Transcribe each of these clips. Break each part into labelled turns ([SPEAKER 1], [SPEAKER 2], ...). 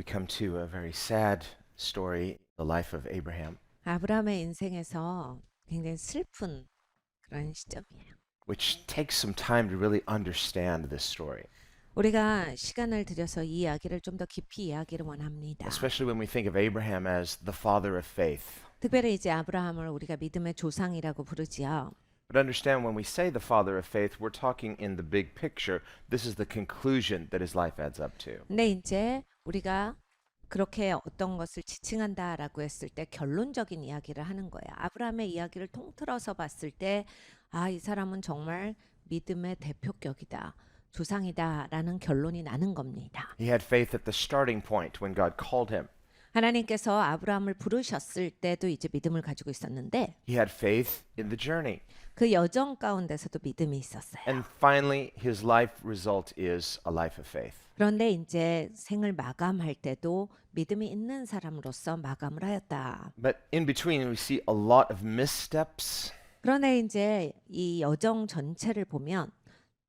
[SPEAKER 1] come to a very sad story, the life of Abraham,
[SPEAKER 2] 아브라함의 인생에서 굉장히 슬픈 그런 시점이에요.
[SPEAKER 1] which takes some time to really understand this story,
[SPEAKER 2] 우리가 시간을 들여서 이 이야기를 좀 더 깊이 이야기를 원합니다.
[SPEAKER 1] especially when we think of Abraham as the father of faith.
[SPEAKER 2] 특별히 이제 아브라함을 우리가 믿음의 조상이라고 부르지요.
[SPEAKER 1] But understand when we say the father of faith, we're talking in the big picture. This is the conclusion that his life adds up to.
[SPEAKER 2] 근데 이제 우리가 그렇게 어떤 것을 지칭한다라고 했을 때 결론적인 이야기를 하는 거예요. 아브라함의 이야기를 통틀어서 봤을 때, 아, 이 사람은 정말 믿음의 대표격이다, 조상이다라는 결론이 나는 겁니다.
[SPEAKER 1] He had faith at the starting point when God called him.
[SPEAKER 2] 하나님께서 아브라함을 부르셨을 때도 이제 믿음을 가지고 있었는데
[SPEAKER 1] He had faith in the journey.
[SPEAKER 2] 그 여정 가운데서도 믿음이 있었어요.
[SPEAKER 1] And finally, his life result is a life of faith.
[SPEAKER 2] 그런데 이제 생을 마감할 때도 믿음이 있는 사람으로서 마감을 하였다.
[SPEAKER 1] But in between, we see a lot of missteps.
[SPEAKER 2] 그런데 이제 이 여정 전체를 보면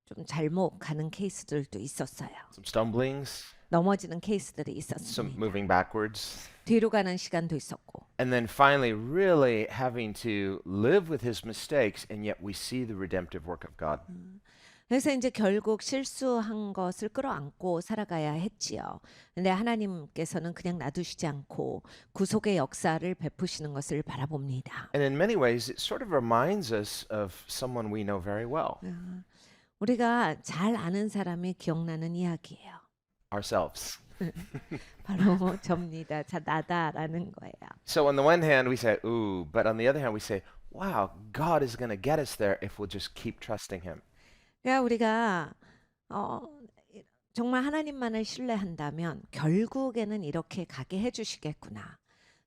[SPEAKER 2] 좀 잘못 가는 케이스들도 있었어요.
[SPEAKER 1] Some stumblings,
[SPEAKER 2] 넘어지는 케이스들이
[SPEAKER 1] some
[SPEAKER 2] 있었습니다.
[SPEAKER 1] moving backwards,
[SPEAKER 2] 뒤로 가는 시간도 있었고.
[SPEAKER 1] and then finally really having to live with his mistakes, and yet we see the redemptive work of God.
[SPEAKER 2] 그래서 이제 결국 실수한 것을 끌어안고 살아가야 했지요. 근데 하나님께서는 그냥 놔두시지 않고 구속의 역사를 베푸시는 것을 바라봅니다.
[SPEAKER 1] And in many ways, it sort of reminds us of someone we know very well,
[SPEAKER 2] 우리가 잘 아는 사람이 기억나는 이야기예요.
[SPEAKER 1] ourselves.
[SPEAKER 2] 바로 접니다. 자, 나다라는 거예요.
[SPEAKER 1] So on the one hand, we say, ooh, but on the other hand, we say, wow, God is going to get us there if we'll just keep trusting him.
[SPEAKER 2] 그러니까 우리가 정말 하나님만을 신뢰한다면 결국에는 이렇게 가게 해주시겠구나.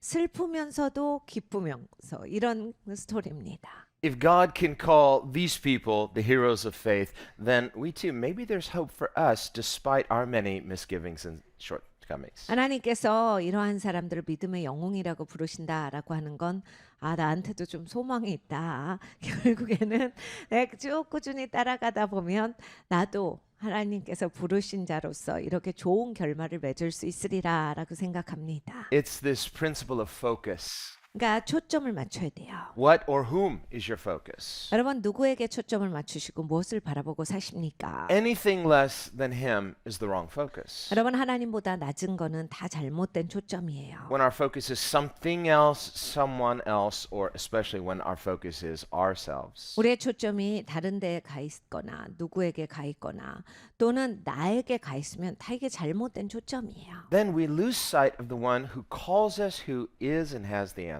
[SPEAKER 2] 슬프면서도 기쁘면서 이런 스토리입니다.
[SPEAKER 1] If God can call these people the heroes of faith, then we too, maybe there's hope for us despite our many misgivings and shortcomings.
[SPEAKER 2] 하나님께서 이러한 사람들을 믿음의 영웅이라고 부르신다라고 하는 건 아, 나한테도 좀 소망이 있다. 결국에는 내가 쭉 꾸준히 따라가다 보면 나도 하나님께서 부르신 자로서 이렇게 좋은 결말을 맺을 수 있으리라라고 생각합니다.
[SPEAKER 1] It's this principle of focus.
[SPEAKER 2] 그러니까 초점을 맞춰야 돼요.
[SPEAKER 1] What or whom is your focus?
[SPEAKER 2] 여러분 누구에게 초점을 맞추시고 무엇을 바라보고 사십니까?
[SPEAKER 1] Anything less than him is the wrong focus.
[SPEAKER 2] 여러분 하나님보다 낮은 거는 다 잘못된 초점이에요.
[SPEAKER 1] When our focus is something else, someone else, or especially when our focus is ourselves.
[SPEAKER 2] 우리의 초점이 다른 데에 가 있거나 누구에게 가 있거나 또는 나에게 가 있으면 다 이게 잘못된 초점이에요.
[SPEAKER 1] Then we lose sight of the one who calls us, who is and has the answer.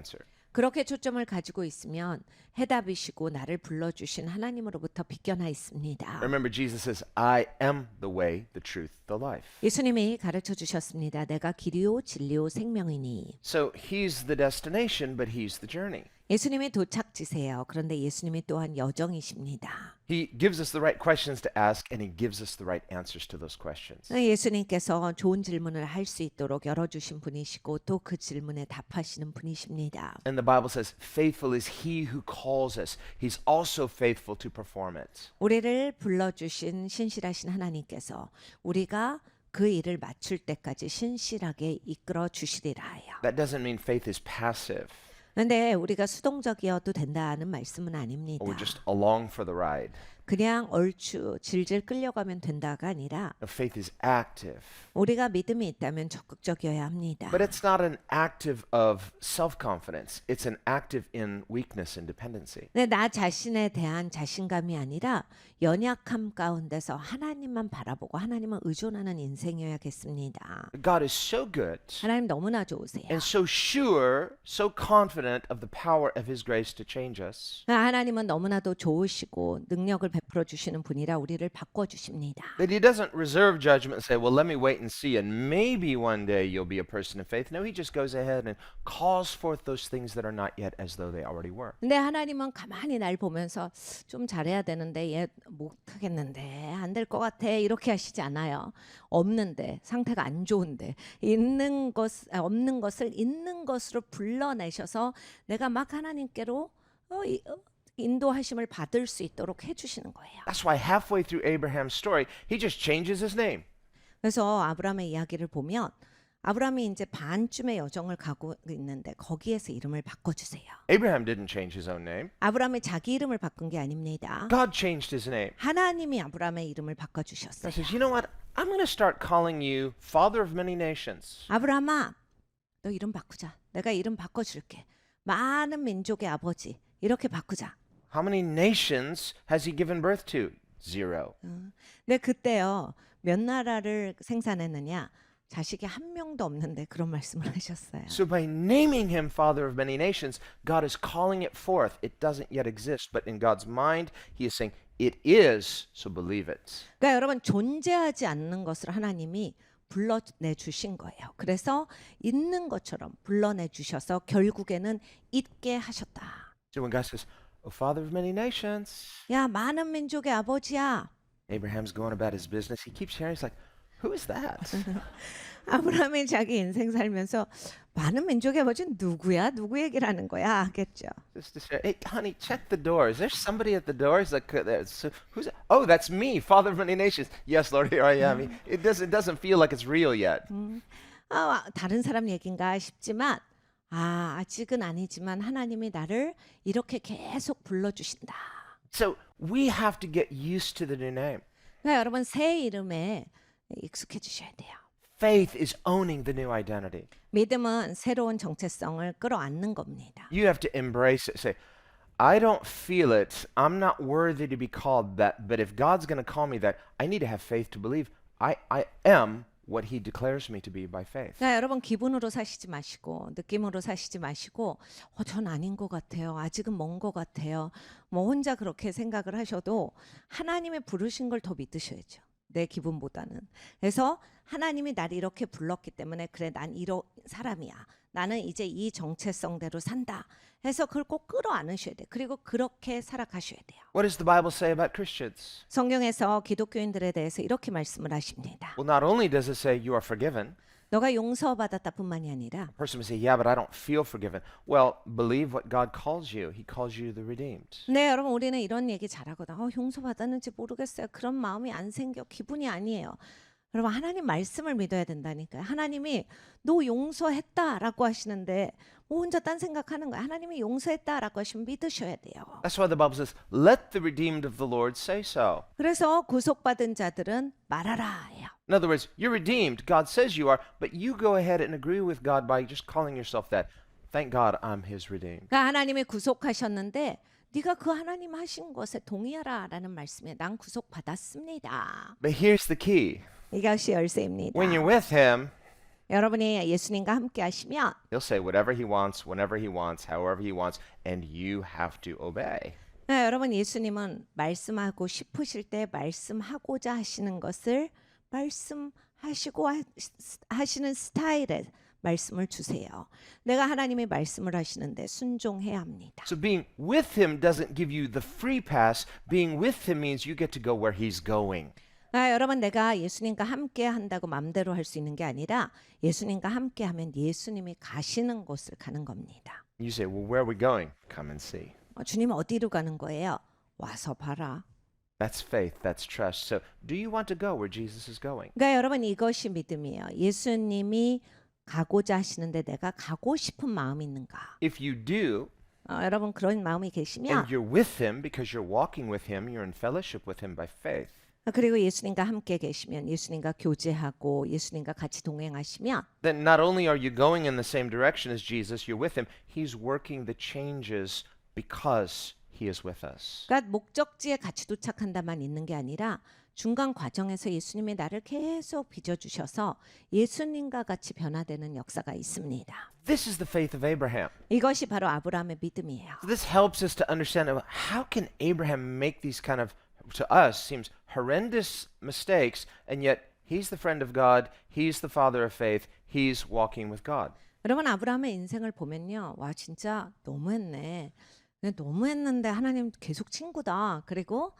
[SPEAKER 2] 그렇게 초점을 가지고 있으면 해답이시고 나를 불러주신 하나님으로부터 비껴나 있습니다.
[SPEAKER 1] Remember, Jesus says, I am the way, the truth, the life.
[SPEAKER 2] 예수님이 가르쳐 주셨습니다. 내가 길이요 진리요 생명이니.
[SPEAKER 1] So he's the destination, but he's the journey.
[SPEAKER 2] 예수님이 도착지세요. 그런데 예수님이 또한 여정이십니다.
[SPEAKER 1] He gives us the right questions to ask, and he gives us the right answers to those questions.
[SPEAKER 2] 예수님께서 좋은 질문을 할 수 있도록 열어주신 분이시고 또 그 질문에 답하시는 분이십니다.
[SPEAKER 1] And the Bible says, faithful is he who calls us. He's also faithful to perform it.
[SPEAKER 2] 우리를 불러주신 신실하신 하나님께서 우리가 그 일을 마칠 때까지 신실하게 이끌어 주시리라 하여.
[SPEAKER 1] That doesn't mean faith is passive,
[SPEAKER 2] 그런데 우리가 수동적이어도 된다는 말씀은 아닙니다.
[SPEAKER 1] or we're just along for the ride.
[SPEAKER 2] 그냥 얼추 질질 끌려가면 된다가 아니라
[SPEAKER 1] No, faith is active.
[SPEAKER 2] 우리가 믿음이 있다면 적극적이어야 합니다.
[SPEAKER 1] But it's not an active of self-confidence. It's an active in weakness and dependency.
[SPEAKER 2] 네, 나 자신에 대한 자신감이 아니라 연약함 가운데서 하나님만 바라보고 하나님을 의존하는 인생이어야겠습니다.
[SPEAKER 1] God is so good
[SPEAKER 2] 하나님 너무나 좋으세요.
[SPEAKER 1] and so sure, so confident of the power of his grace to change us
[SPEAKER 2] 하나님은 너무나도 좋으시고 능력을 베풀어 주시는 분이라 우리를 바꿔 주십니다.
[SPEAKER 1] that he doesn't reserve judgment and say, well, let me wait and see, and maybe one day you'll be a person of faith. No, he just goes ahead and calls forth those things that are not yet as though they already were.
[SPEAKER 2] 근데 하나님은 가만히 날 보면서 좀 잘해야 되는데 얘 못하겠는데 안 될 것 같아 이렇게 하시지 않아요. 없는데 상태가 안 좋은데 없는 것을 있는 것으로 불러내셔서 내가 막 하나님께로 인도하심을 받을 수 있도록 해주시는 거예요.
[SPEAKER 1] That's why halfway through Abraham's story, he just changes his name.
[SPEAKER 2] 그래서 아브라함의 이야기를 보면 아브라함이 이제 반쯤의 여정을 가고 있는데 거기에서 이름을 바꿔주세요.
[SPEAKER 1] Abraham didn't change his own name.
[SPEAKER 2] 아브라함이 자기 이름을 바꾼 게 아닙니다.
[SPEAKER 1] God changed his name.
[SPEAKER 2] 하나님이 아브라함의 이름을
[SPEAKER 1] God
[SPEAKER 2] 바꿔주셨어요.
[SPEAKER 1] says, you know what? I'm going to start calling you father of many nations.
[SPEAKER 2] 아브라함아, 너 이름 바꾸자. 내가 이름 바꿔줄게. 많은 민족의 아버지. 이렇게 바꾸자.
[SPEAKER 1] How many nations has he given birth to? 0.
[SPEAKER 2] 근데 그때요. 몇 나라를 생산했느냐? 자식이 한 명도 없는데 그런 말씀을 하셨어요.
[SPEAKER 1] So by naming him father of many nations, God is calling it forth. It doesn't yet exist, but in God's mind, he is saying, it is, so believe it.
[SPEAKER 2] 그러니까 여러분 존재하지 않는 것을 하나님이 불러내 주신 거예요. 그래서 있는 것처럼 불러내 주셔서 결국에는 있게 하셨다.
[SPEAKER 1] So when God says, oh, father of many nations,
[SPEAKER 2] 야, 많은 민족의 아버지야.
[SPEAKER 1] Abraham's going about his business. He keeps hearing, he's like, who is that?
[SPEAKER 2] 아브라함이 자기 인생 살면서 많은 민족의 아버지는 누구야? 누구 얘기를 하는 거야? 하겠죠.
[SPEAKER 1] Just to say, hey, honey, check the door. Is there somebody at the door? He's like, so who's that? Oh, that's me, father of many nations. Yes, Lord, here I am. It doesn't feel like it's real yet.
[SPEAKER 2] 다른 사람 얘긴가 싶지만 아직은 아니지만 하나님이 나를 이렇게 계속 불러주신다.
[SPEAKER 1] So we have to get used to the new name.
[SPEAKER 2] 그러니까 여러분 새 이름에 익숙해지셔야 돼요.
[SPEAKER 1] Faith is owning the new identity.
[SPEAKER 2] 믿음은 새로운 정체성을 끌어안는 겁니다.
[SPEAKER 1] You have to embrace it. Say, I don't feel it. I'm not worthy to be called that. But if God's going to call me that, I need to have faith to believe I am what he declares me to be by faith.
[SPEAKER 2] 그러니까 여러분 기분으로 사시지 마시고 느낌으로 사시지 마시고 전 아닌 것 같아요. 아직은 먼 것 같아요. 뭐 혼자 그렇게 생각을 하셔도 하나님의 부르신 걸 더 믿으셔야죠. 내 기분보다는. 그래서 하나님이 나를 이렇게 불렀기 때문에 그래 난 이런 사람이야. 나는 이제 이 정체성대로 산다. 해서 그걸 꼭 끌어안으셔야 돼. 그리고 그렇게 살아가셔야 돼요.
[SPEAKER 1] What does the Bible say about Christians?
[SPEAKER 2] 성경에서 기독교인들에 대해서 이렇게 말씀을 하십니다.
[SPEAKER 1] Well, not only does it say you are forgiven,
[SPEAKER 2] 너가 용서받았다 뿐만이 아니라
[SPEAKER 1] a person may say, yeah, but I don't feel forgiven. Well, believe what God calls you. He calls you the redeemed.
[SPEAKER 2] 네, 여러분 우리는 이런 얘기 잘하거든. 용서받았는지 모르겠어요. 그런 마음이 안 생겨. 기분이 아니에요. 여러분 하나님 말씀을 믿어야 된다니까요. 하나님이 너 용서했다라고 하시는데 뭐 혼자 딴 생각하는 거야. 하나님이 용서했다라고 하시면 믿으셔야 돼요.
[SPEAKER 1] That's why the Bible says, let the redeemed of the Lord say so.
[SPEAKER 2] 그래서 구속받은 자들은 말하라 해요.
[SPEAKER 1] In other words, you're redeemed. God says you are, but you go ahead and agree with God by just calling yourself that. Thank God I'm his redeemed.
[SPEAKER 2] 그러니까 하나님이 구속하셨는데 네가 그 하나님 하신 것에 동의하라라는 말씀에 난 구속받았습니다.
[SPEAKER 1] But here's the key.
[SPEAKER 2] 이것이 열쇠입니다.
[SPEAKER 1] When you're with him,
[SPEAKER 2] 여러분이 예수님과 함께 하시면
[SPEAKER 1] he'll say whatever he wants, whenever he wants, however he wants, and you have to obey.
[SPEAKER 2] 네, 여러분 예수님은 말씀하고 싶으실 때 말씀하고자 하시는 것을 말씀하시고 하시는 스타일의 말씀을 주세요. 내가 하나님의 말씀을 하시는데 순종해야 합니다.
[SPEAKER 1] So being with him doesn't give you the free pass. Being with him means you get to go where he's going.
[SPEAKER 2] 여러분 내가 예수님과 함께 한다고 마음대로 할 수 있는 게 아니라 예수님과 함께 하면 예수님이 가시는 곳을 가는 겁니다.
[SPEAKER 1] You say, well, where are we going? Come and see.
[SPEAKER 2] 주님 어디로 가는 거예요? 와서 봐라.
[SPEAKER 1] That's faith. That's trust. So do you want to go where Jesus is going?
[SPEAKER 2] 그러니까 여러분 이것이 믿음이에요. 예수님이 가고자 하시는데 내가 가고 싶은 마음이 있는가?
[SPEAKER 1] If you do,
[SPEAKER 2] 여러분 그런 마음이 계시면
[SPEAKER 1] and you're with him because you're walking with him, you're in fellowship with him by faith.
[SPEAKER 2] 그리고 예수님과 함께 계시면 예수님과 교제하고 예수님과 같이 동행하시면
[SPEAKER 1] Then not only are you going in the same direction as Jesus, you're with him, he's working the changes because he is with us.
[SPEAKER 2] 그러니까 목적지에 같이 도착한다만 있는 게 아니라 중간 과정에서 예수님이 나를 계속 빚어주셔서 예수님과 같이 변화되는 역사가 있습니다.
[SPEAKER 1] This is the faith of Abraham.
[SPEAKER 2] 이것이 바로 아브라함의 믿음이에요.
[SPEAKER 1] This helps us to understand how can Abraham make these kind of, to us, seems horrendous mistakes, and yet he's the friend of God, he's the father of faith, he's walking with God.
[SPEAKER 2] 여러분 아브라함의 인생을 보면요. 와 진짜 너무했네. 너무했는데 하나님 계속 친구다. 그리고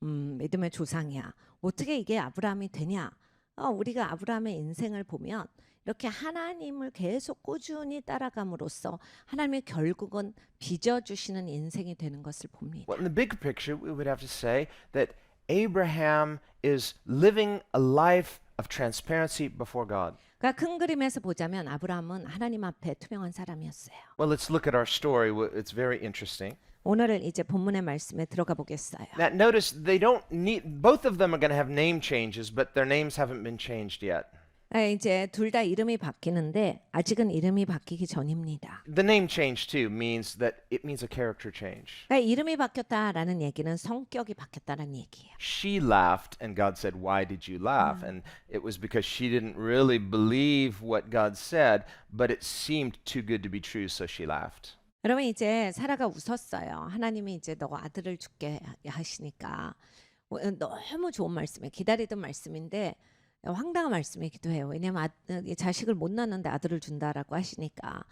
[SPEAKER 2] 믿음의 조상이야. 어떻게 이게 아브라함이 되냐? 우리가 아브라함의 인생을 보면 이렇게 하나님을 계속 꾸준히 따라감으로써 하나님이 결국은 빚어주시는 인생이 되는 것을 봅니다.
[SPEAKER 1] Well, in the big picture, we would have to say that Abraham is living a life of transparency before God.
[SPEAKER 2] 그러니까 큰 그림에서 보자면 아브라함은 하나님 앞에 투명한 사람이었어요.
[SPEAKER 1] Well, let's look at our story. It's very interesting.
[SPEAKER 2] 오늘은 이제 본문의 말씀에 들어가 보겠어요.
[SPEAKER 1] Now, notice they don't need, both of them are going to have name changes, but their names haven't been changed yet.
[SPEAKER 2] 이제 둘 다 이름이 바뀌는데 아직은 이름이 바뀌기 전입니다.
[SPEAKER 1] The name change, too, means that it means a character change.
[SPEAKER 2] 그러니까 이름이 바뀌었다라는 얘기는 성격이 바뀌었다는 얘기예요.
[SPEAKER 1] She laughed, and God said, "Why did you laugh?" And it was because she didn't really believe what God said, but it seemed too good to be true, so she laughed.
[SPEAKER 2] 여러분 이제 사라가 웃었어요. 하나님이 이제 너 아들을 주게 하시니까 너무 좋은 말씀이에요. 기다리던 말씀인데 황당한 말씀이기도 해요. 왜냐하면 자식을 못 낳는데 아들을 준다라고 하시니까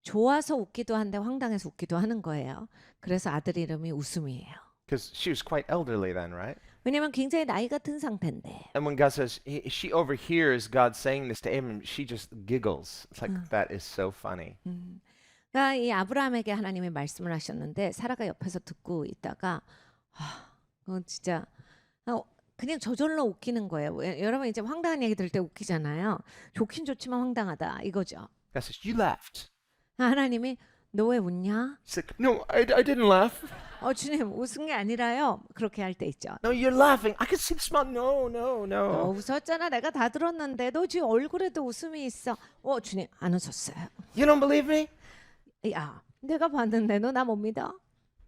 [SPEAKER 2] 좋아서 웃기도 한데 황당해서 웃기도 하는 거예요. 그래서 아들 이름이 웃음이에요.
[SPEAKER 1] Because she was quite elderly then, right?
[SPEAKER 2] 왜냐하면 굉장히 나이 같은 상태인데
[SPEAKER 1] And when God says, she overhears God saying this to Abram, she just giggles. It's like, that is so funny.
[SPEAKER 2] 그러니까 이 아브라함에게 하나님이 말씀을 하셨는데 사라가 옆에서 듣고 있다가 진짜 그냥 저절로 웃기는 거예요. 여러분 이제 황당한 얘기 들을 때 웃기잖아요. 좋긴 좋지만 황당하다 이거죠.
[SPEAKER 1] God says, "You laughed."
[SPEAKER 2] 하나님이 너 왜 웃냐?
[SPEAKER 1] He's like, "No, I didn't laugh."
[SPEAKER 2] 주님 웃은 게 아니라요. 그렇게 할 때 있죠.
[SPEAKER 1] "No, you're laughing. I can see the smile." "No, no,
[SPEAKER 2] 너
[SPEAKER 1] no."
[SPEAKER 2] 웃었잖아. 내가 다 들었는데 너 지금 얼굴에도 웃음이 있어. 주님 안 웃었어요.
[SPEAKER 1] "You don't believe me?"
[SPEAKER 2] 야, 내가 봤는데 너 나 못 믿어?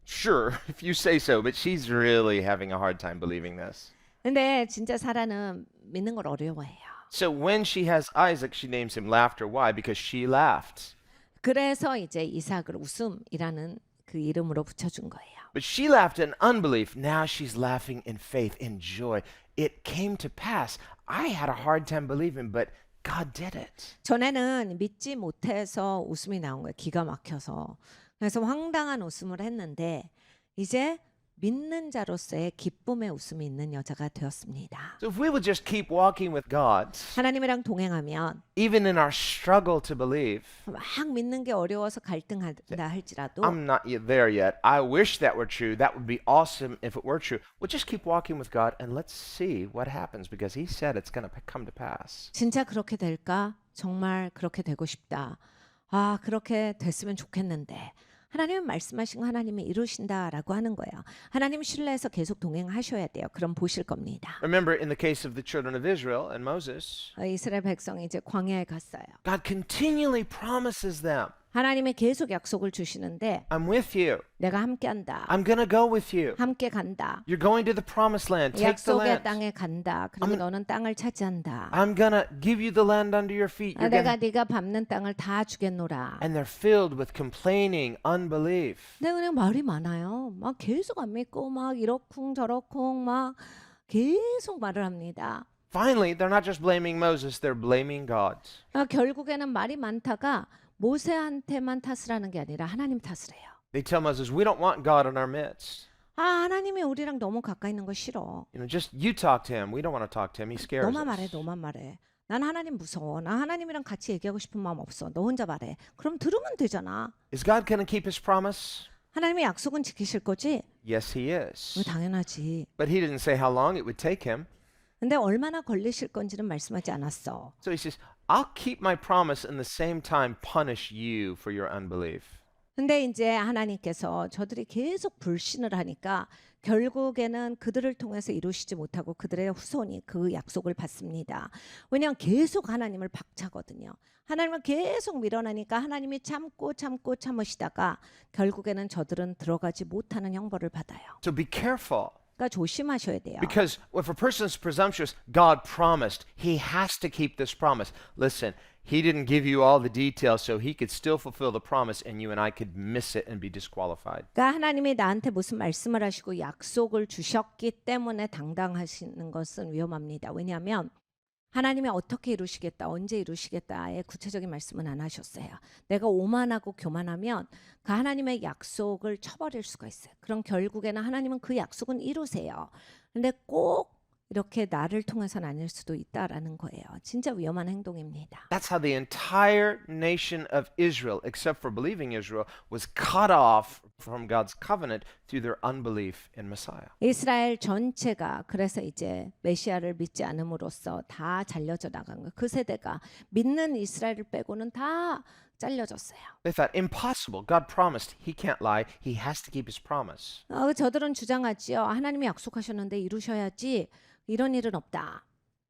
[SPEAKER 1] Sure, if you say so, but she's really having a hard time believing this.
[SPEAKER 2] 근데 진짜 사라는 믿는 걸 어려워해요.
[SPEAKER 1] So when she has Isaac, she names him Laughter. Why? Because she laughed.
[SPEAKER 2] 그래서 이제 이삭을 웃음이라는 그 이름으로 붙여준 거예요.
[SPEAKER 1] But she laughed in unbelief. Now she's laughing in faith, in joy. It came to pass. I had a hard time believing, but God did it.
[SPEAKER 2] 전에는 믿지 못해서 웃음이 나온 거예요. 기가 막혀서. 그래서 황당한 웃음을 했는데 이제 믿는 자로서의 기쁨의 웃음이 있는 여자가 되었습니다.
[SPEAKER 1] So if we would just keep walking with God,
[SPEAKER 2] 하나님이랑 동행하면
[SPEAKER 1] even in our struggle to believe,
[SPEAKER 2] 막 믿는 게 어려워서 갈등한다 할지라도
[SPEAKER 1] I'm not yet there yet. I wish that were true. That would be awesome if it were true. We'll just keep walking with God and let's see what happens because He said it's going to come to pass.
[SPEAKER 2] 진짜 그렇게 될까? 정말 그렇게 되고 싶다. 그렇게 됐으면 좋겠는데 하나님은 말씀하신 거 하나님이 이루신다라고 하는 거예요. 하나님 신뢰해서 계속 동행하셔야 돼요. 그럼 보실 겁니다.
[SPEAKER 1] Remember, in the case of the children of Israel and Moses,
[SPEAKER 2] 이스라엘 백성이 이제 광야에 갔어요.
[SPEAKER 1] God continually promises them,
[SPEAKER 2] 하나님이 계속 약속을 주시는데
[SPEAKER 1] I'm with you.
[SPEAKER 2] 내가 함께한다.
[SPEAKER 1] I'm going to go with you.
[SPEAKER 2] 함께 간다.
[SPEAKER 1] You're going to the promised land. Take the
[SPEAKER 2] 약속의
[SPEAKER 1] land.
[SPEAKER 2] 땅에 간다. 그리고
[SPEAKER 1] I'm-
[SPEAKER 2] 너는 땅을 차지한다.
[SPEAKER 1] I'm going to give you the land under your feet. You're
[SPEAKER 2] 내가
[SPEAKER 1] gonna...
[SPEAKER 2] 네가 밟는 땅을 다 주겠노라.
[SPEAKER 1] And they're filled with complaining, unbelief.
[SPEAKER 2] 근데 그냥 말이 많아요. 막 계속 안 믿고 막 이러쿵 저러쿵 막 계속 말을 합니다.
[SPEAKER 1] Finally, they're not just blaming Moses, they're blaming God.
[SPEAKER 2] 결국에는 말이 많다가 모세한테만 탓을 하는 게 아니라 하나님 탓을 해요.
[SPEAKER 1] They tell Moses, we don't want God in our midst.
[SPEAKER 2] 하나님이 우리랑 너무 가까이 있는 거 싫어.
[SPEAKER 1] Just you talk to him. We don't want to talk to him. He scares
[SPEAKER 2] 너만 말해,
[SPEAKER 1] us.
[SPEAKER 2] 너만 말해. 난 하나님 무서워. 나 하나님이랑 같이 얘기하고 싶은 마음 없어. 너 혼자 말해. 그럼 들으면 되잖아.
[SPEAKER 1] Is God going to keep his promise?
[SPEAKER 2] 하나님의 약속은 지키실 거지?
[SPEAKER 1] Yes, he is.
[SPEAKER 2] 당연하지.
[SPEAKER 1] But he didn't say how long it would take him.
[SPEAKER 2] 근데 얼마나 걸리실 건지는 말씀하지 않았어.
[SPEAKER 1] So he says, I'll keep my promise and the same time punish you for your unbelief.
[SPEAKER 2] 근데 이제 하나님께서 저들이 계속 불신을 하니까 결국에는 그들을 통해서 이루시지 못하고 그들의 후손이 그 약속을 받습니다. 왜냐하면 계속 하나님을 박차거든요. 하나님을 계속 밀어내니까 하나님이 참으시다가 결국에는 저들은 들어가지 못하는 형벌을 받아요.
[SPEAKER 1] So be careful.
[SPEAKER 2] 그러니까 조심하셔야 돼요.
[SPEAKER 1] Because if a person's presumptuous, God promised. He has to keep this promise. Listen, he didn't give you all the details so he could still fulfill the promise and you and I could miss it and be disqualified.
[SPEAKER 2] 그러니까 하나님이 나한테 무슨 말씀을 하시고 약속을 주셨기 때문에 당당하시는 것은 위험합니다. 왜냐하면 하나님이 어떻게 이루시겠다, 언제 이루시겠다의 구체적인 말씀은 안 하셨어요. 내가 오만하고 교만하면 그 하나님의 약속을 쳐버릴 수가 있어요. 그럼 결국에는 하나님은 그 약속은 이루세요. 근데 꼭 이렇게 나를 통해서 나뉠 수도 있다라는 거예요. 진짜 위험한 행동입니다.
[SPEAKER 1] That's how the entire nation of Israel, except for believing Israel, was cut off from God's covenant through their unbelief in Messiah.
[SPEAKER 2] 이스라엘 전체가 그래서 이제 메시아를 믿지 않음으로써 다 잘려져 나간 거예요. 그 세대가 믿는 이스라엘을 빼고는 다 잘려졌어요.
[SPEAKER 1] They thought, impossible. God promised. He can't lie. He has to keep his promise.
[SPEAKER 2] 저들은 주장하지요. 하나님이 약속하셨는데 이루셔야지. 이런 일은 없다.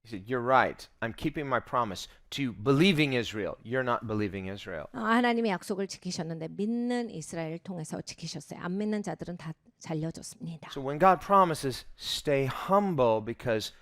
[SPEAKER 1] He said, you're right. I'm keeping my promise to believing Israel. You're not believing Israel.
[SPEAKER 2] 하나님이 약속을 지키셨는데 믿는 이스라엘을 통해서 지키셨어요. 안 믿는 자들은 다 잘려졌습니다.
[SPEAKER 1] So when God promises, stay humble because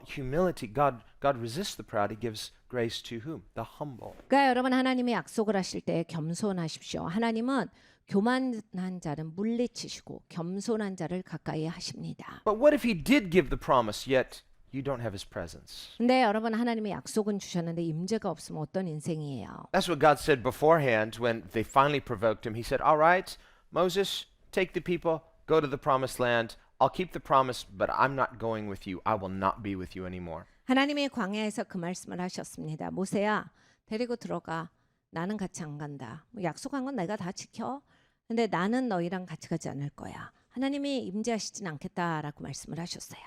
[SPEAKER 1] humility, God resists the proud. He gives grace to whom? The humble.
[SPEAKER 2] 그러니까 여러분 하나님이 약속을 하실 때 겸손하십시오. 하나님은 교만한 자는 물리치시고 겸손한 자를 가까이 하십니다.
[SPEAKER 1] But what if he did give the promise, yet you don't have his presence?
[SPEAKER 2] 근데 여러분 하나님이 약속은 주셨는데 임재가 없으면 어떤 인생이에요?
[SPEAKER 1] That's what God said beforehand when they finally provoked him. He said, all right, Moses, take the people, go to the promised land. I'll keep the promise, but I'm not going with you. I will not be with you anymore.
[SPEAKER 2] 하나님이 광야에서 그 말씀을 하셨습니다. 모세야, 데리고 들어가. 나는 같이 안 간다. 약속한 건 내가 다 지켜. 근데 나는 너희랑 같이 가지 않을 거야. 하나님이 임재하시진 않겠다라고 말씀을 하셨어요.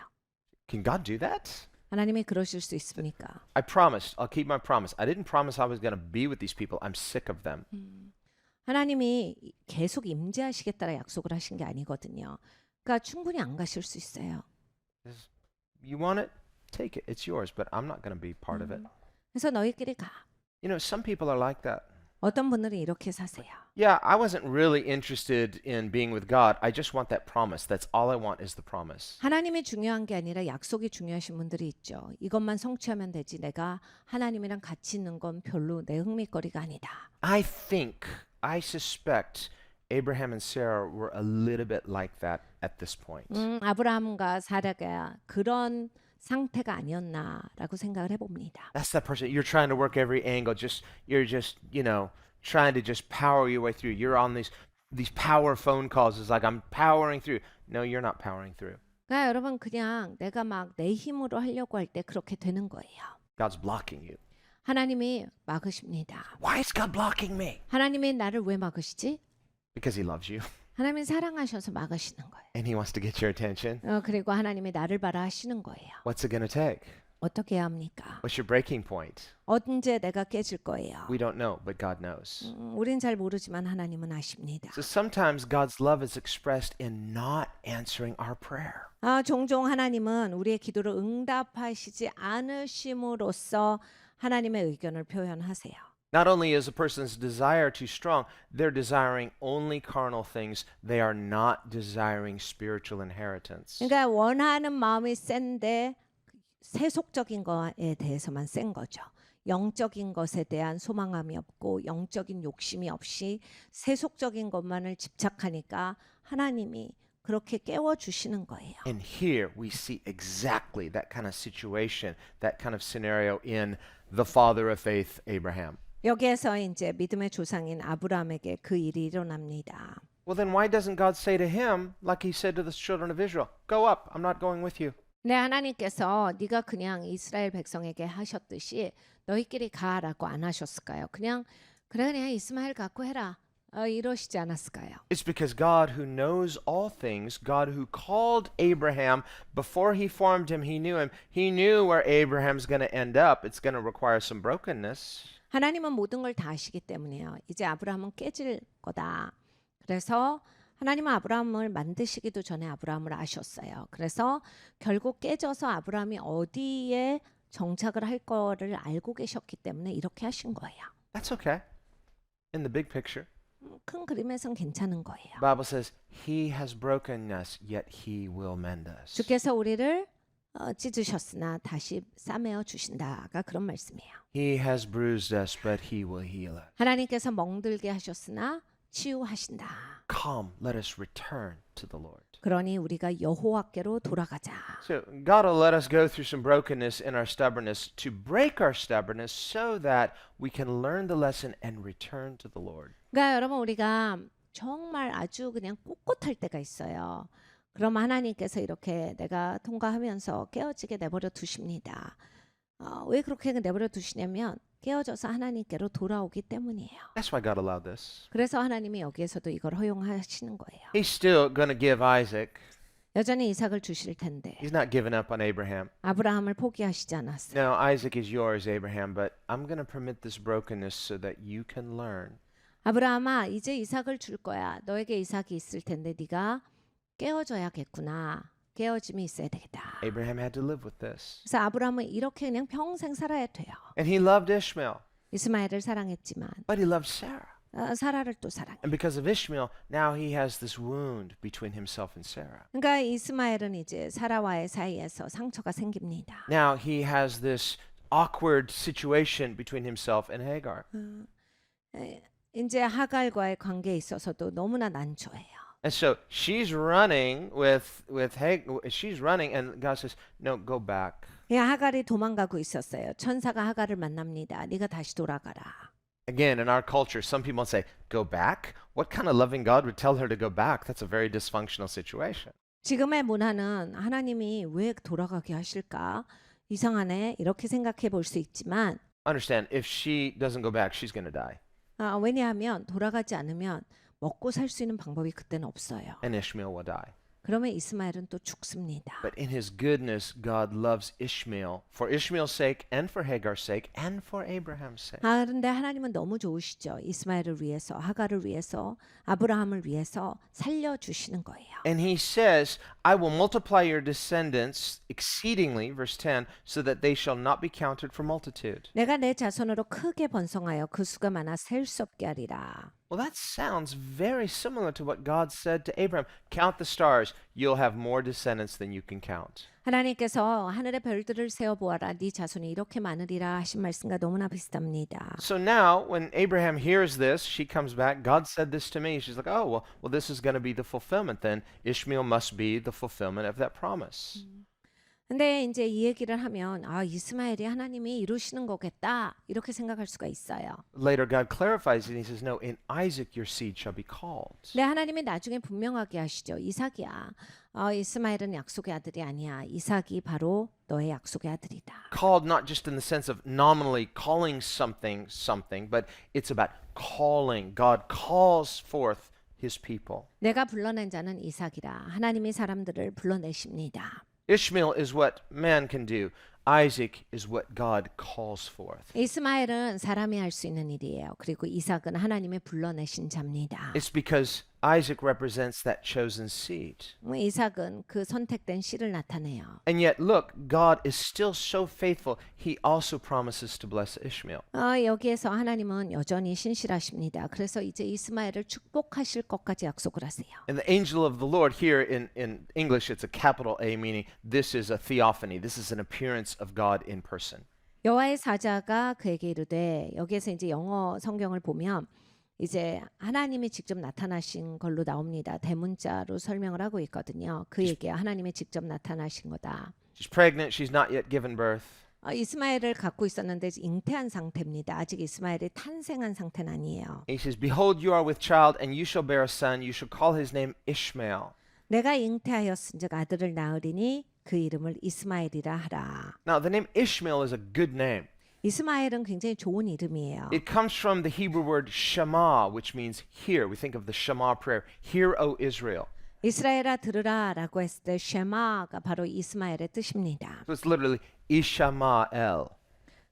[SPEAKER 1] Can God do that?
[SPEAKER 2] 하나님이 그러실 수 있습니까?
[SPEAKER 1] I promised. I'll keep my promise. I didn't promise I was going to be with these people. I'm sick of them.
[SPEAKER 2] 하나님이 계속 임재하시겠다라 약속을 하신 게 아니거든요. 그러니까 충분히 안 가실 수 있어요.
[SPEAKER 1] You want it? Take it. It's yours, but I'm not going to be part of it.
[SPEAKER 2] 그래서 너희끼리 가.
[SPEAKER 1] You know, some people are like that.
[SPEAKER 2] 어떤 분들은 이렇게 사세요.
[SPEAKER 1] Yeah, I wasn't really interested in being with God. I just want that promise. That's all I want is the promise.
[SPEAKER 2] 하나님이 중요한 게 아니라 약속이 중요하신 분들이 있죠. 이것만 성취하면 되지. 내가 하나님이랑 같이 있는 건 별로 내 흥미거리가 아니다.
[SPEAKER 1] I suspect Abraham and Sarah were a little bit like that at this point.
[SPEAKER 2] 아브라함과 사라가 그런 상태가 아니었나라고 생각을 해봅니다.
[SPEAKER 1] That's that person. You're trying to work every angle. You're just, trying to just power your way through. You're on these power phone calls. It's like I'm powering through. No, you're not powering through.
[SPEAKER 2] 그러니까 여러분 그냥 내가 막 내 힘으로 하려고 할 때 그렇게 되는 거예요.
[SPEAKER 1] God's blocking you.
[SPEAKER 2] 하나님이 막으십니다.
[SPEAKER 1] Why is God blocking me?
[SPEAKER 2] 하나님이 나를 왜 막으시지?
[SPEAKER 1] Because he loves you
[SPEAKER 2] 하나님이 사랑하셔서 막으시는 거예요.
[SPEAKER 1] and he wants to get your attention.
[SPEAKER 2] 그리고 하나님이 나를 봐라 하시는 거예요.
[SPEAKER 1] What's it going to take?
[SPEAKER 2] 어떻게 해야 합니까?
[SPEAKER 1] What's your breaking point?
[SPEAKER 2] 언제 내가 깨질 거예요?
[SPEAKER 1] We don't know, but God knows.
[SPEAKER 2] 우린 잘 모르지만 하나님은 아십니다.
[SPEAKER 1] So sometimes God's love is expressed in not answering our prayer.
[SPEAKER 2] 종종 하나님은 우리의 기도를 응답하시지 않으심으로써 하나님의 의견을 표현하세요.
[SPEAKER 1] Not only is a person's desire too strong, they're desiring only carnal things. They are not desiring spiritual inheritance.
[SPEAKER 2] 그러니까 원하는 마음이 센데 세속적인 거에 대해서만 센 거죠. 영적인 것에 대한 소망함이 없고 영적인 욕심이 없이 세속적인 것만을 집착하니까 하나님이 그렇게 깨워 주시는 거예요.
[SPEAKER 1] And here we see exactly that kind of situation, that kind of scenario in the father of faith, Abraham.
[SPEAKER 2] 여기에서 이제 믿음의 조상인 아브라함에게 그 일이 일어납니다.
[SPEAKER 1] Well, then why doesn't God say to him, like he said to the children of Israel, go up, I'm not going with you?
[SPEAKER 2] 네, 하나님께서 네가 그냥 이스라엘 백성에게 하셨듯이 너희끼리 가라고 안 하셨을까요? 그냥 이스마엘 갖고 해라. 이러시지 않았을까요?
[SPEAKER 1] It's because God who knows all things, God who called Abraham before he formed him, he knew where Abraham's going to end up. It's going to require some brokenness.
[SPEAKER 2] 하나님은 모든 걸 다 아시기 때문에요. 이제 아브라함은 깨질 거다. 그래서 하나님은 아브라함을 만드시기도 전에 아브라함을 아셨어요. 그래서 결국 깨져서 아브라함이 어디에 정착을 할 거를 알고 계셨기 때문에 이렇게 하신 거예요.
[SPEAKER 1] That's okay. In the big picture.
[SPEAKER 2] 큰 그림에선 괜찮은 거예요.
[SPEAKER 1] The Bible says, He has broken us, yet He will mend us.
[SPEAKER 2] 주께서 우리를 찢으셨으나 다시 싸매어 주신다가 그런 말씀이에요.
[SPEAKER 1] He has bruised us, but He will heal us.
[SPEAKER 2] 하나님께서 멍들게 하셨으나 치유하신다.
[SPEAKER 1] Come, let us return to the Lord.
[SPEAKER 2] 그러니 우리가 여호와께로 돌아가자.
[SPEAKER 1] So God will let us go through some brokenness in our stubbornness to break our stubbornness so that we can learn the lesson and return to the Lord.
[SPEAKER 2] 그러니까 여러분 우리가 정말 아주 그냥 꼿꼿할 때가 있어요. 그럼 하나님께서 이렇게 내가 통과하면서 깨어지게 내버려 두십니다. 왜 그렇게 내버려 두시냐면 깨어져서 하나님께로 돌아오기 때문이에요.
[SPEAKER 1] That's why God allowed this.
[SPEAKER 2] 그래서 하나님이 여기에서도 이걸 허용하시는 거예요.
[SPEAKER 1] He's still going to give Isaac.
[SPEAKER 2] 여전히 이삭을 주실 텐데
[SPEAKER 1] He's not giving up on Abraham.
[SPEAKER 2] 아브라함을 포기하시지 않았어요.
[SPEAKER 1] No, Isaac is yours, Abraham, but I'm going to permit this brokenness so that you can learn.
[SPEAKER 2] 아브라함아, 이제 이삭을 줄 거야. 너에게 이삭이 있을 텐데 네가 깨어져야겠구나. 깨어짐이 있어야 되겠다.
[SPEAKER 1] Abraham had to live with this.
[SPEAKER 2] 그래서 아브라함은 이렇게 그냥 평생 살아야 돼요.
[SPEAKER 1] And he loved Ishmael,
[SPEAKER 2] 이스마엘을 사랑했지만
[SPEAKER 1] but he loved Sarah.
[SPEAKER 2] 사라를 또 사랑해.
[SPEAKER 1] And because of Ishmael, now he has this wound between himself and Sarah.
[SPEAKER 2] 그러니까 이스마엘은 이제 사라와의 사이에서 상처가 생깁니다.
[SPEAKER 1] Now he has this awkward situation between himself and Hagar.
[SPEAKER 2] 이제 하갈과의 관계에 있어서도 너무나 난처해요.
[SPEAKER 1] And so she's running she's running and God says, "No, go back."
[SPEAKER 2] 하갈이 도망가고 있었어요. 천사가 하갈을 만납니다. 네가 다시 돌아가라.
[SPEAKER 1] Again, in our culture, some people say, "Go back?" What kind of loving God would tell her to go back? That's a very dysfunctional situation.
[SPEAKER 2] 지금의 문화는 하나님이 왜 돌아가게 하실까? 이상하네. 이렇게 생각해 볼 수 있지만
[SPEAKER 1] Understand, if she doesn't go back, she's going to die.
[SPEAKER 2] 왜냐하면 돌아가지 않으면 먹고 살 수 있는 방법이 그때는 없어요.
[SPEAKER 1] And Ishmael will die.
[SPEAKER 2] 그러면 이스마엘은 또 죽습니다.
[SPEAKER 1] But in his goodness, God loves Ishmael for Ishmael's sake and for Hagar's sake and for Abraham's sake.
[SPEAKER 2] 그런데 하나님은 너무 좋으시죠. 이스마엘을 위해서, 하갈을 위해서, 아브라함을 위해서 살려주시는 거예요.
[SPEAKER 1] And he says, "I will multiply your descendants exceedingly," verse 10, "so that they shall not be counted for multitude."
[SPEAKER 2] 내가 내 자손으로 크게 번성하여 그 수가 많아 셀 수 없게 하리라.
[SPEAKER 1] Well, that sounds very similar to what God said to Abraham. Count the stars, you'll have more descendants than you can count.
[SPEAKER 2] 하나님께서 하늘의 별들을 세어 보아라. 네 자손이 이렇게 많으리라 하신 말씀과 너무나 비슷합니다.
[SPEAKER 1] So now, when Abraham hears this, she comes back. God said this to me. She's like, "Oh, well, this is going to be the fulfillment then. Ishmael must be the fulfillment of that promise."
[SPEAKER 2] 근데 이제 이 얘기를 하면 이스마엘이 하나님이 이루시는 거겠다 이렇게 생각할 수가 있어요.
[SPEAKER 1] Later, God clarifies it and he says, "No, in Isaac your seed shall be called."
[SPEAKER 2] 근데 하나님이 나중에 분명하게 하시죠. 이삭이야. 이스마엘은 약속의 아들이 아니야. 이삭이 바로 너의 약속의 아들이다.
[SPEAKER 1] Called not just in the sense of nominally calling something, but it's about calling. God calls forth his people.
[SPEAKER 2] 내가 불러낸 자는 이삭이라. 하나님이 사람들을 불러내십니다.
[SPEAKER 1] Ishmael is what man can do. Isaac is what God calls forth.
[SPEAKER 2] 이스마엘은 사람이 할 수 있는 일이에요. 그리고 이삭은 하나님이 불러내신 자입니다.
[SPEAKER 1] It's because Isaac represents that chosen seed.
[SPEAKER 2] 이삭은 그 선택된 씨를 나타내요.
[SPEAKER 1] And yet, look, God is still so faithful. He also promises to bless Ishmael.
[SPEAKER 2] 여기에서 하나님은 여전히 신실하십니다. 그래서 이제 이스마엘을 축복하실 것까지 약속을 하세요.
[SPEAKER 1] And the angel of the Lord here in English, it's a capital A, meaning this is a theophany. This is an appearance of God in person.
[SPEAKER 2] 여호와의 사자가 그에게 이르되 여기에서 이제 영어 성경을 보면 이제 하나님이 직접 나타나신 걸로 나옵니다. 대문자로 설명을 하고 있거든요. 그 얘기야. 하나님이 직접 나타나신 거다.
[SPEAKER 1] She's pregnant. She's not yet given birth.
[SPEAKER 2] 이스마엘을 갖고 있었는데 잉태한 상태입니다. 아직 이스마엘이 탄생한 상태는 아니에요.
[SPEAKER 1] He says, "Behold, you are with child, and you shall bear a son. You shall call his name Ishmael."
[SPEAKER 2] 내가 잉태하였은즉 아들을 낳으리니 그 이름을 이스마엘이라 하라.
[SPEAKER 1] Now, the name Ishmael is a good name.
[SPEAKER 2] 이스마엘은 굉장히 좋은 이름이에요.
[SPEAKER 1] It comes from the Hebrew word Shema, which means hear. We think of the Shema prayer. Hear, O Israel.
[SPEAKER 2] 이스라엘아 들으라라고 했을 때 쉐마가 바로 이스마엘의 뜻입니다.
[SPEAKER 1] So it's literally Ishamael.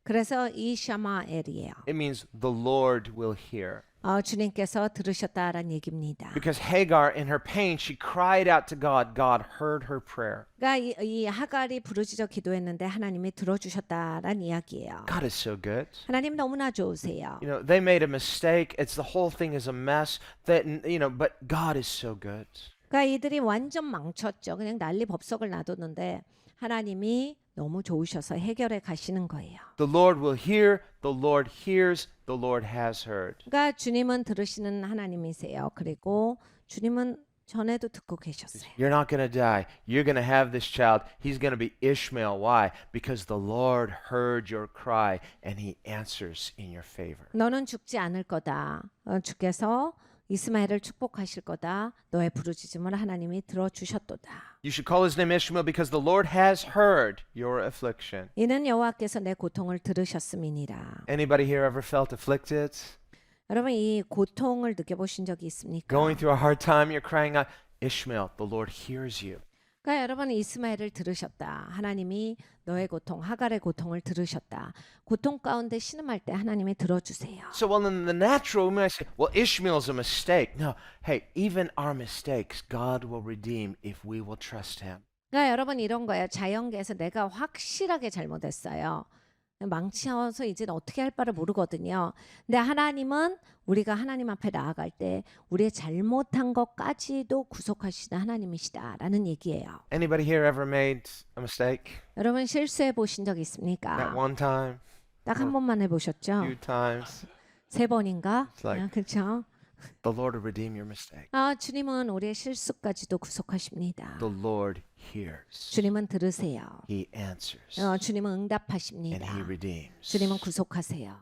[SPEAKER 2] 그래서 이 샤마엘이에요.
[SPEAKER 1] It means the Lord will hear.
[SPEAKER 2] 주님께서 들으셨다라는 얘기입니다.
[SPEAKER 1] Because Hagar, in her pain, she cried out to God. God heard her prayer.
[SPEAKER 2] 그러니까 이 하갈이 부르짖어 기도했는데 하나님이 들어주셨다라는 이야기예요.
[SPEAKER 1] God is so good.
[SPEAKER 2] 하나님 너무나 좋으세요.
[SPEAKER 1] You know, they made a mistake. It's the whole thing is a mess. That but God is so good.
[SPEAKER 2] 그러니까 이들이 완전 망쳤죠. 그냥 난리 법석을 놔뒀는데 하나님이 너무 좋으셔서 해결해 가시는 거예요.
[SPEAKER 1] The Lord will hear. The Lord hears. The Lord has heard.
[SPEAKER 2] 그러니까 주님은 들으시는 하나님이세요. 그리고 주님은 전에도 듣고 계셨어요.
[SPEAKER 1] You're not going to die. You're going to have this child. He's going to be Ishmael. Why? Because the Lord heard your cry and he answers in your favor.
[SPEAKER 2] 너는 죽지 않을 거다. 주께서 이스마엘을 축복하실 거다. 너의 부르짖음을 하나님이 들어주셨도다.
[SPEAKER 1] You should call his name Ishmael because the Lord has heard your affliction.
[SPEAKER 2] 이는 여호와께서 내 고통을 들으셨음이니라.
[SPEAKER 1] Anybody here ever felt afflicted?
[SPEAKER 2] 여러분 이 고통을 느껴보신 적이 있습니까?
[SPEAKER 1] Going through a hard time, you're crying out, Ishmael, the Lord hears you.
[SPEAKER 2] 그러니까 여러분 이스마엘을 들으셨다. 하나님이 너의 고통, 하갈의 고통을 들으셨다. 고통 가운데 신음할 때 하나님이 들어주세요.
[SPEAKER 1] So, well, in the natural, we might say, well, Ishmael's a mistake. No, hey, even our mistakes, God will redeem if we will trust him.
[SPEAKER 2] 그러니까 여러분 이런 거예요. 자연계에서 내가 확실하게 잘못했어요. 망치어서 이제 어떻게 할 바를 모르거든요. 근데 하나님은 우리가 하나님 앞에 나아갈 때 우리의 잘못한 것까지도 구속하시는 하나님이시다라는 얘기예요.
[SPEAKER 1] Anybody here ever made a mistake?
[SPEAKER 2] 여러분 실수해 보신 적
[SPEAKER 1] At
[SPEAKER 2] 있습니까?
[SPEAKER 1] one time,
[SPEAKER 2] 딱 한 번만 해보셨죠?
[SPEAKER 1] few times.
[SPEAKER 2] 3번인가?
[SPEAKER 1] It's like-
[SPEAKER 2] 그렇죠?
[SPEAKER 1] The Lord will redeem your mistake.
[SPEAKER 2] 주님은 우리의 실수까지도 구속하십니다.
[SPEAKER 1] The Lord hears.
[SPEAKER 2] 주님은 들으세요.
[SPEAKER 1] He answers.
[SPEAKER 2] 주님은
[SPEAKER 1] And
[SPEAKER 2] 응답하십니다.
[SPEAKER 1] he redeems.
[SPEAKER 2] 주님은 구속하세요.